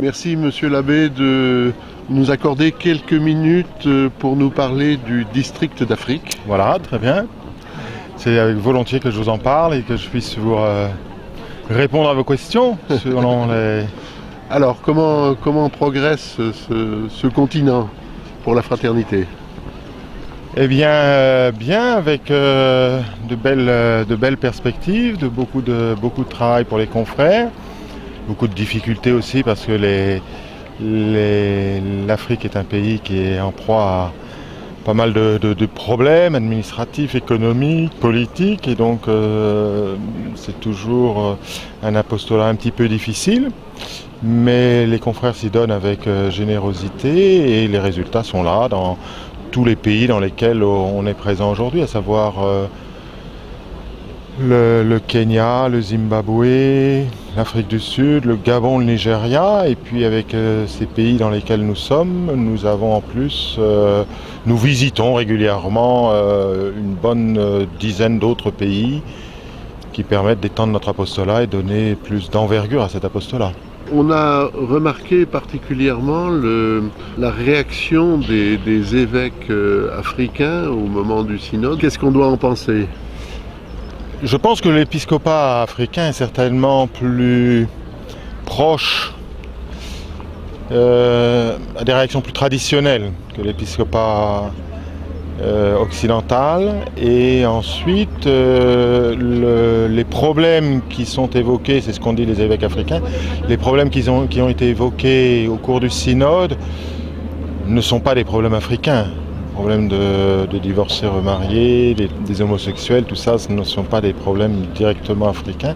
Merci Monsieur l'abbé de nous accorder quelques minutes pour nous parler du district d'Afrique. Voilà, très bien. C'est avec volontiers que je vous en parle et que je puisse vous répondre à vos questions selon les... Alors, comment progresse ce continent pour la fraternité? Eh bien, bien avec de belles perspectives, beaucoup de travail pour les confrères, beaucoup de difficultés aussi parce que l'Afrique est un pays qui est en proie à pas mal de problèmes administratifs, économiques, politiques, et donc c'est toujours un apostolat un petit peu difficile, mais les confrères s'y donnent avec générosité et les résultats sont là dans tous les pays dans lesquels on est présent aujourd'hui, à savoir le Kenya, le Zimbabwe, l'Afrique du Sud, le Gabon, le Nigeria, et puis avec ces pays dans lesquels nous sommes, nous avons en plus, nous visitons régulièrement une bonne dizaine d'autres pays qui permettent d'étendre notre apostolat et donner plus d'envergure à cet apostolat. On a remarqué particulièrement la réaction des évêques africains au moment du synode. Qu'est-ce qu'on doit en penser ? Je pense que l'épiscopat africain est certainement plus proche, a des réactions plus traditionnelles que l'épiscopat occidental. Et ensuite, les problèmes qui sont évoqués, c'est ce qu'ont dit les évêques africains, les problèmes qui ont été évoqués au cours du synode ne sont pas des problèmes africains. Les problèmes de divorcés remariés, des homosexuels, tout ça, ce ne sont pas des problèmes directement africains.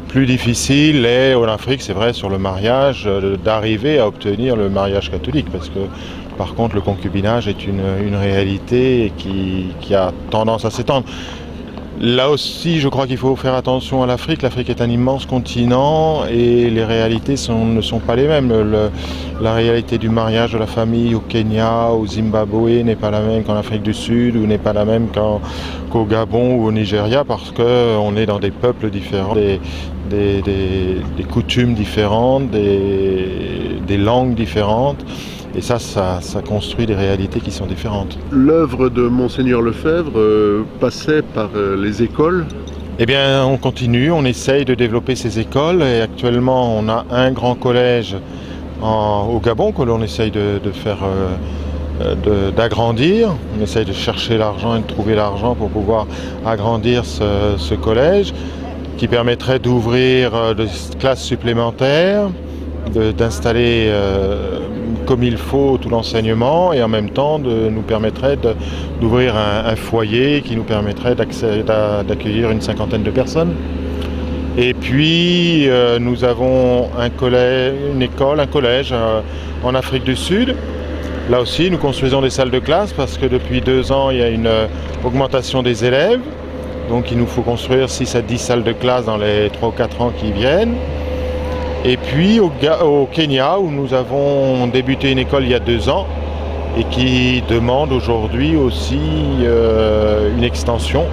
Plus difficile est en Afrique, c'est vrai, sur le mariage, d'arriver à obtenir le mariage catholique, parce que par contre le concubinage est une réalité qui a tendance à s'étendre. Là aussi, je crois qu'il faut faire attention à l'Afrique. L'Afrique est un immense continent et les réalités ne sont pas les mêmes. La réalité du mariage de la famille au Kenya, au Zimbabwe n'est pas la même qu'en Afrique du Sud ou n'est pas la même qu'au Gabon ou au Nigeria parce qu'on est dans des peuples différents, des coutumes différentes, des langues différentes. Et ça construit des réalités qui sont différentes. L'œuvre de Monseigneur Lefebvre passait par les écoles. Eh bien, on continue, on essaye de développer ces écoles. Et actuellement, on a un grand collège au Gabon que l'on essaye d'agrandir. On essaye de chercher l'argent et de trouver l'argent pour pouvoir agrandir ce collège qui permettrait d'ouvrir des classes supplémentaires, d'installer comme il faut tout l'enseignement et en même temps nous permettrait d'ouvrir un foyer qui nous permettrait d'accueillir une cinquantaine de personnes. Et puis nous avons un collège en Afrique du Sud. Là aussi nous construisons des salles de classe parce que depuis 2 ans il y a une augmentation des élèves. Donc il nous faut construire 6 à 10 salles de classe dans les 3 ou 4 ans qui viennent. Et puis au Kenya, où nous avons débuté une école il y a 2 ans et qui demande aujourd'hui aussi une extension.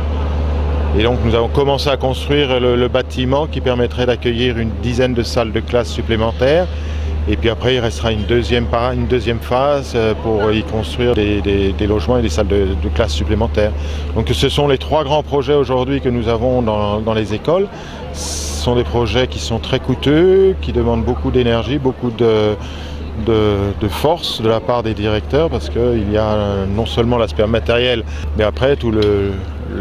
Et donc nous avons commencé à construire le bâtiment qui permettrait d'accueillir une dizaine de salles de classe supplémentaires. Et puis après, il restera une deuxième phase pour y construire des logements et des salles de classe supplémentaires. Donc ce sont les 3 grands projets aujourd'hui que nous avons dans les écoles. Ce sont des projets qui sont très coûteux, qui demandent beaucoup d'énergie, beaucoup de force de la part des directeurs parce qu'il y a non seulement l'aspect matériel, mais après tout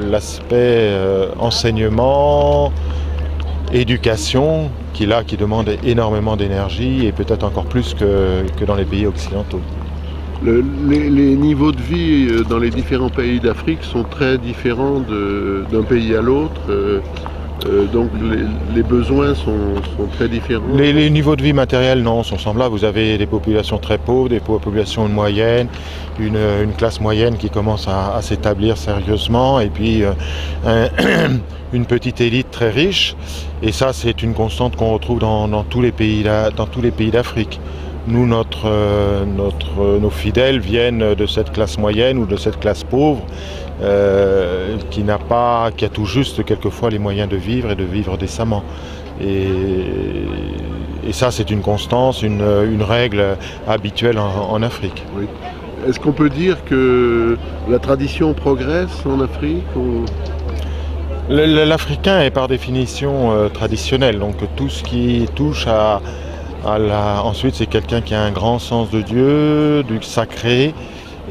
l'aspect enseignement, éducation, qui demande énormément d'énergie et peut-être encore plus que dans les pays occidentaux. Les niveaux de vie dans les différents pays d'Afrique sont très différents d'un pays à l'autre. Donc les besoins sont très différents. Les niveaux de vie matériels, non, sont semblables. Vous avez des populations très pauvres, des populations moyennes, une classe moyenne qui commence à s'établir sérieusement, et puis une petite élite très riche. Et ça, c'est une constante qu'on retrouve dans tous les pays d'Afrique. Nous, nos fidèles viennent de cette classe moyenne ou de cette classe pauvre qui a tout juste quelquefois les moyens de vivre et de vivre décemment. Et Et ça, c'est une constance, une règle habituelle en Afrique. Oui. Est-ce qu'on peut dire que la tradition progresse en Afrique ou... L'Africain est par définition traditionnel, donc tout ce qui touche ensuite, c'est quelqu'un qui a un grand sens de Dieu, du sacré,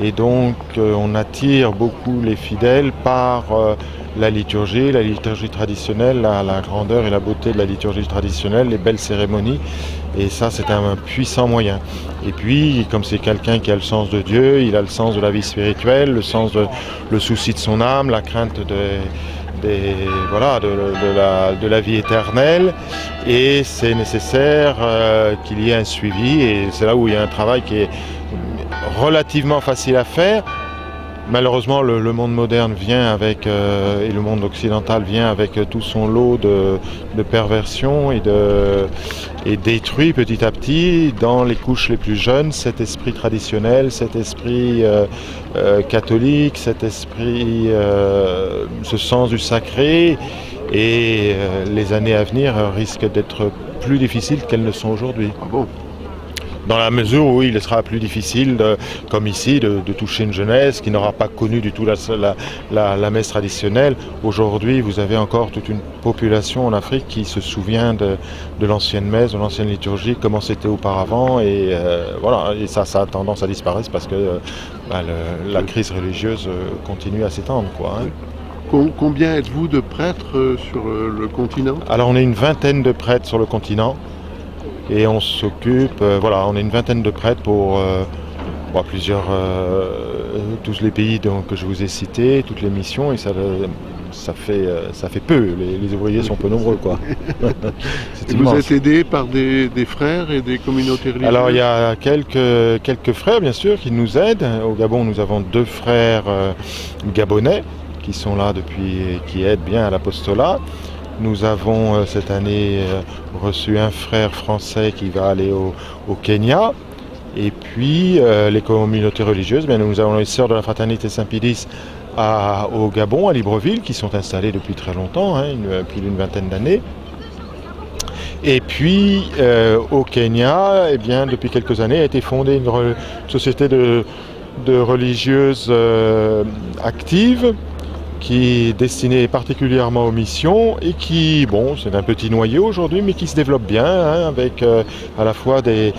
et donc on attire beaucoup les fidèles par la liturgie traditionnelle, la grandeur et la beauté de la liturgie traditionnelle, les belles cérémonies, et ça c'est un puissant moyen. Et puis, comme c'est quelqu'un qui a le sens de Dieu, il a le sens de la vie spirituelle, le souci de son âme, la crainte de la vie éternelle, et c'est nécessaire qu'il y ait un suivi, et c'est là où il y a un travail qui est relativement facile à faire. Malheureusement, le monde moderne vient avec, et le monde occidental vient avec tout son lot de perversions et détruit petit à petit dans les couches les plus jeunes cet esprit traditionnel, cet esprit catholique, cet esprit, ce sens du sacré, et les années à venir risquent d'être plus difficiles qu'elles ne sont aujourd'hui. Ah bon? Dans la mesure où il sera plus difficile, comme ici, de toucher une jeunesse qui n'aura pas connu du tout la messe traditionnelle. Aujourd'hui, vous avez encore toute une population en Afrique qui se souvient de l'ancienne messe, de l'ancienne liturgie, comment c'était auparavant, et voilà, et ça a tendance à disparaître parce que la crise religieuse continue à s'étendre, quoi, hein. Combien êtes-vous de prêtres sur le continent? Alors on est une vingtaine de prêtres sur le continent. Et on s'occupe, on est une vingtaine de prêtres pour tous les pays que je vous ai cités, toutes les missions, et ça fait peu. Les ouvriers sont peu nombreux, quoi. Et vous êtes aidé par des frères et des communautés religieuses? Alors il y a quelques frères, bien sûr, qui nous aident. Au Gabon, nous avons 2 frères gabonais qui sont là qui aident bien à l'apostolat. Nous avons cette année reçu un frère français qui va aller au Kenya. Et puis les communautés religieuses, nous avons les sœurs de la fraternité Saint-Pédis au Gabon, à Libreville, qui sont installées depuis très longtemps, plus d'une vingtaine d'années. Et puis au Kenya, depuis quelques années, a été fondée une société de religieuses actives, qui est destiné particulièrement aux missions et qui, c'est un petit noyau aujourd'hui, mais qui se développe bien, avec à la fois des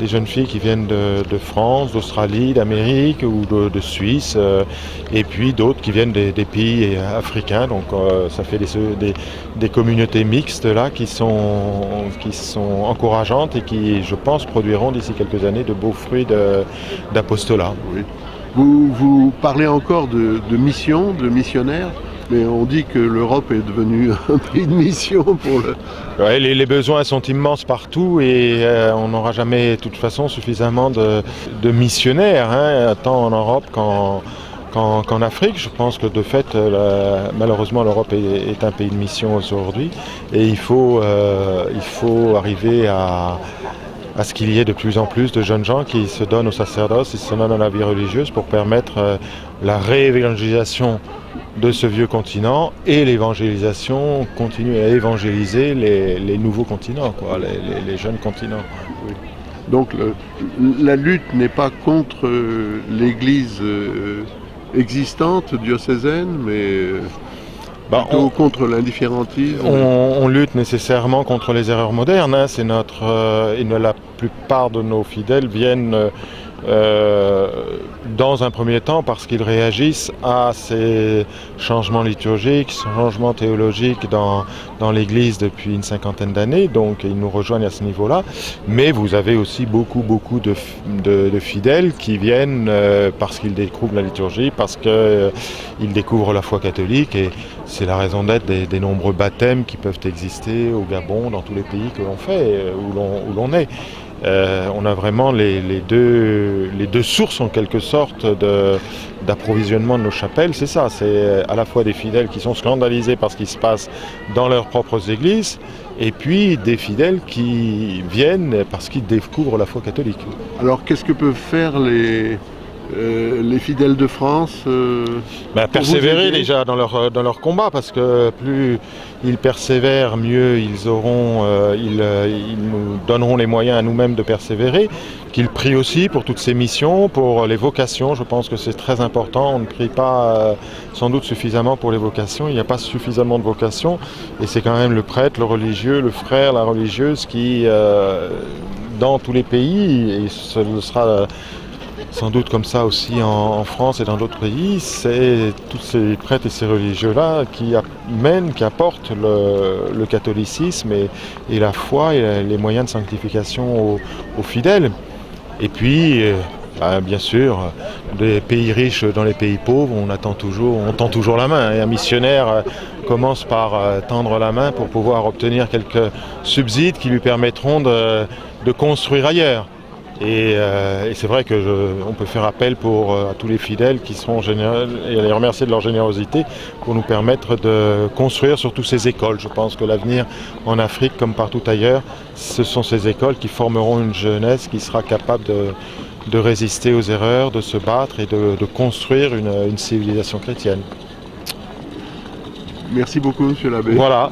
jeunes filles qui viennent de France, d'Australie, d'Amérique ou de Suisse, et puis d'autres qui viennent des pays africains. Donc ça fait des communautés mixtes là qui sont encourageantes et qui, je pense, produiront d'ici quelques années de beaux fruits d'apostolat. Oui. Vous parlez encore de mission, de missionnaires, mais on dit que l'Europe est devenue un pays de mission pour le... Ouais, les besoins sont immenses partout, et on n'aura jamais, de toute façon, suffisamment de missionnaires, tant en Europe qu'en Afrique. Je pense que de fait, malheureusement, l'Europe est un pays de mission aujourd'hui, et il faut arriver à ce qu'il y ait de plus en plus de jeunes gens qui se donnent au sacerdoce, qui se donnent à la vie religieuse pour permettre la réévangélisation de ce vieux continent et l'évangélisation, continuer à évangéliser les nouveaux continents, les jeunes continents. Oui. Donc la lutte n'est pas contre l'Église existante, diocésaine, mais... plutôt contre l'indifférentisme. On lutte nécessairement contre les erreurs modernes. C'est et la plupart de nos fidèles viennent dans un premier temps parce qu'ils réagissent à ces changements liturgiques, changements théologiques dans l'Église depuis une cinquantaine d'années, donc ils nous rejoignent à ce niveau-là. Mais vous avez aussi beaucoup de fidèles qui viennent parce qu'ils découvrent la liturgie, parce qu'ils découvrent la foi catholique, et c'est la raison d'être des nombreux baptêmes qui peuvent exister au Gabon, dans tous les pays que l'on fait, où l'on est. On a vraiment les deux sources en quelque sorte d'approvisionnement de nos chapelles, c'est ça, c'est à la fois des fidèles qui sont scandalisés par ce qui se passe dans leurs propres églises, et puis des fidèles qui viennent parce qu'ils découvrent la foi catholique. Alors qu'est-ce que peuvent faire les fidèles de France persévérer aider. déjà dans leur combat, parce que plus ils persévèrent, mieux ils auront, ils nous donneront les moyens à nous-mêmes de persévérer. Qu'ils prient aussi pour toutes ces missions, pour les vocations. Je pense que c'est très important. On ne prie pas sans doute suffisamment pour les vocations. Il n'y a pas suffisamment de vocations, et c'est quand même le prêtre, le religieux, le frère, la religieuse qui, dans tous les pays, et ce sera sans doute comme ça aussi en France et dans d'autres pays, c'est tous ces prêtres et ces religieux-là qui amènent, qui apportent le catholicisme et la foi et les moyens de sanctification aux fidèles. Et puis, bien sûr, des pays riches dans les pays pauvres, on tend toujours la main. Et un missionnaire commence par tendre la main pour pouvoir obtenir quelques subsides qui lui permettront de construire ailleurs. Et c'est vrai qu'on peut faire appel à tous les fidèles qui seront généreux et les remercier de leur générosité pour nous permettre de construire surtout ces écoles. Je pense que l'avenir en Afrique, comme partout ailleurs, ce sont ces écoles qui formeront une jeunesse qui sera capable de résister aux erreurs, de se battre et de construire une civilisation chrétienne. Merci beaucoup, monsieur l'abbé. Voilà.